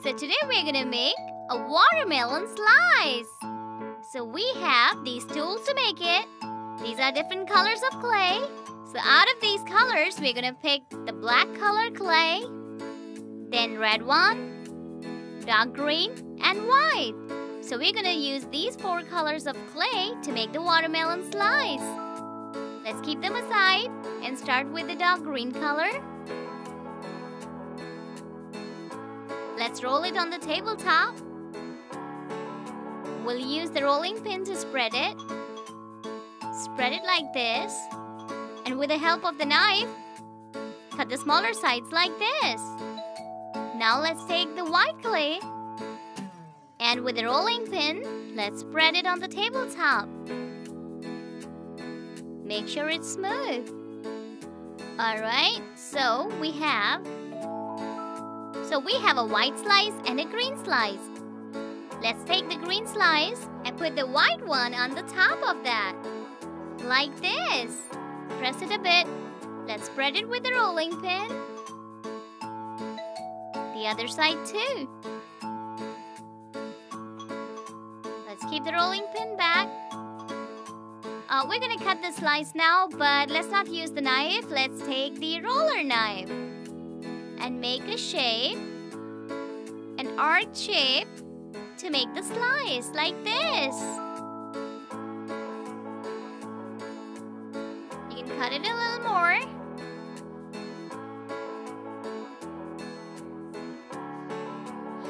So today we're gonna make a watermelon slice. So we have these tools to make it. These are different colors of clay. So out of these colors, we're gonna pick the black color clay, then red one, dark green, and white. So we're gonna use these 4 colors of clay to make the watermelon slice. Let's keep them aside and start with the dark green color. Let's roll it on the tabletop. We'll use the rolling pin to spread it. Spread it like this. And with the help of the knife, cut the smaller sides like this. Now let's take the white clay. And with the rolling pin, let's spread it on the tabletop. Make sure it's smooth. Alright, so we have a white slice and a green slice. Let's take the green slice and put the white one on the top of that. Like this. Press it a bit. Let's spread it with the rolling pin. The other side too. Let's keep the rolling pin back. We're gonna cut the slice now, but let's not use the knife. Let's take the roller knife and make a shape, an arc shape to make the slice like this. You can cut it a little more.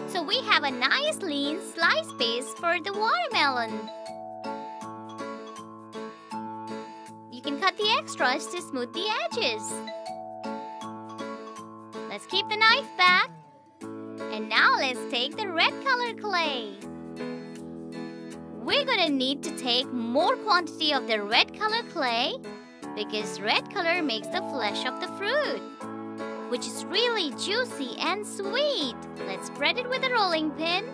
So we have a nice lean slice piece for the watermelon. You can cut the extras to smooth the edges. Let's keep the knife back. And now let's take the red color clay. We're gonna need to take more quantity of the red color clay because red color makes the flesh of the fruit, which is really juicy and sweet. Let's spread it with a rolling pin.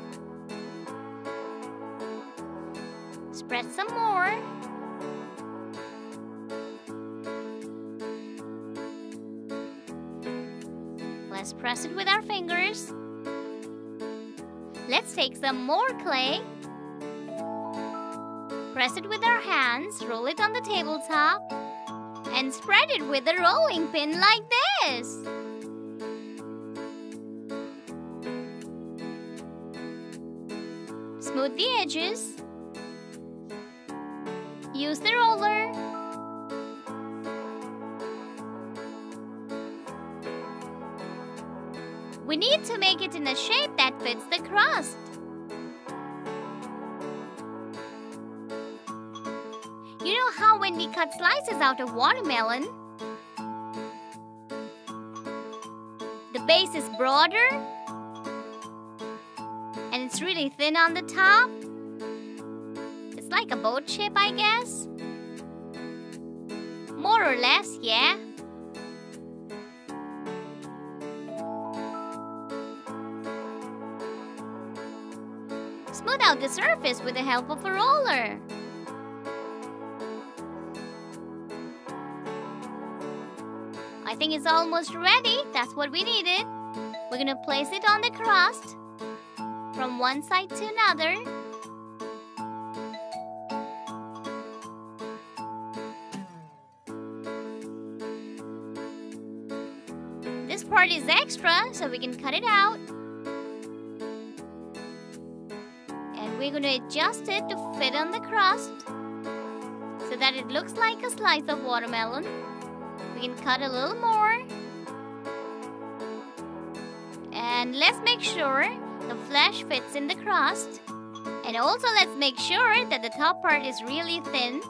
Spread some more. Let's press it with our fingers. Let's take some more clay. Press it with our hands, roll it on the tabletop, and spread it with a rolling pin like this. Smooth the edges. Use the roller. We need to make it in a shape that fits the crust. You know how when we cut slices out of watermelon, the base is broader and it's really thin on the top? It's like a boat shape, I guess. More or less, yeah. Smooth out the surface with the help of a roller. I think it's almost ready. That's what we needed. We're gonna place it on the crust from one side to another. This part is extra, so we can cut it out. We're going to adjust it to fit on the crust so that it looks like a slice of watermelon. We can cut a little more. And let's make sure the flesh fits in the crust. And also let's make sure that the top part is really thin.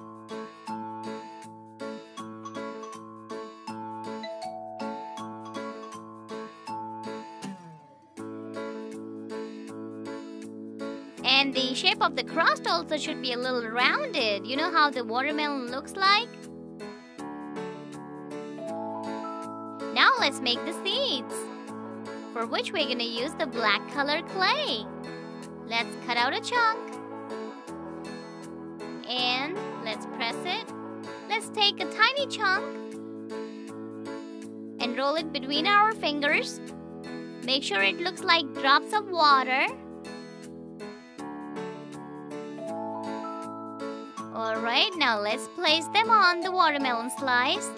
And the shape of the crust also should be a little rounded. You know how the watermelon looks like? Now let's make the seeds, for which we're going to use the black color clay. Let's cut out a chunk. And let's press it. Let's take a tiny chunk and roll it between our fingers. Make sure it looks like drops of water. Alright, now let's place them on the watermelon slice.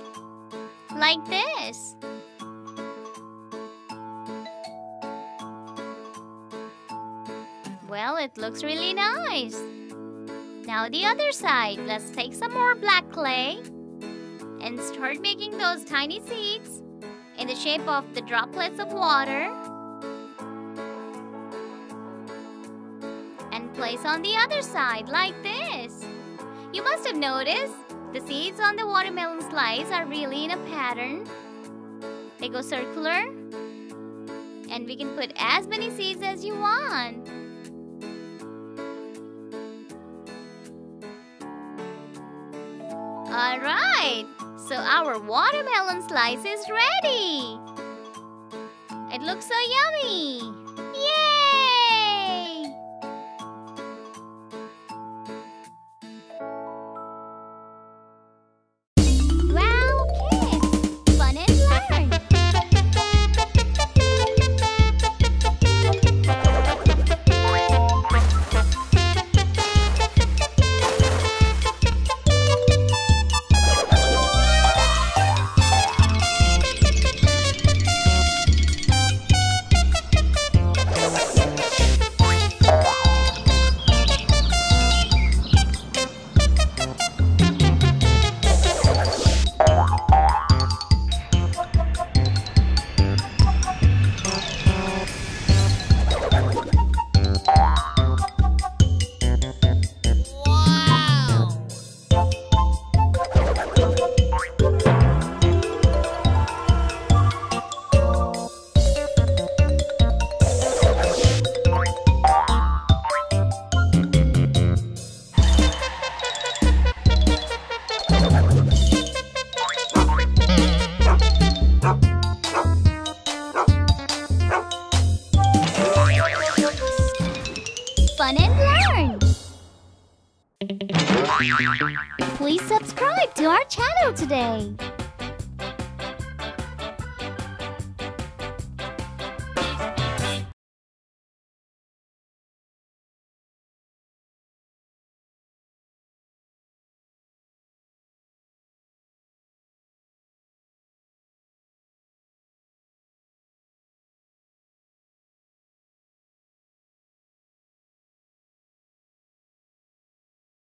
Like this. Well, it looks really nice. Now the other side. Let's take some more black clay and start making those tiny seeds in the shape of the droplets of water. And place on the other side like this. You must have noticed the seeds on the watermelon slice are really in a pattern. They go circular. And we can put as many seeds as you want. Alright, so our watermelon slice is ready. It looks so yummy. Yay! Wowkidz, fun and learn. Fun and learn! Please subscribe to our channel today.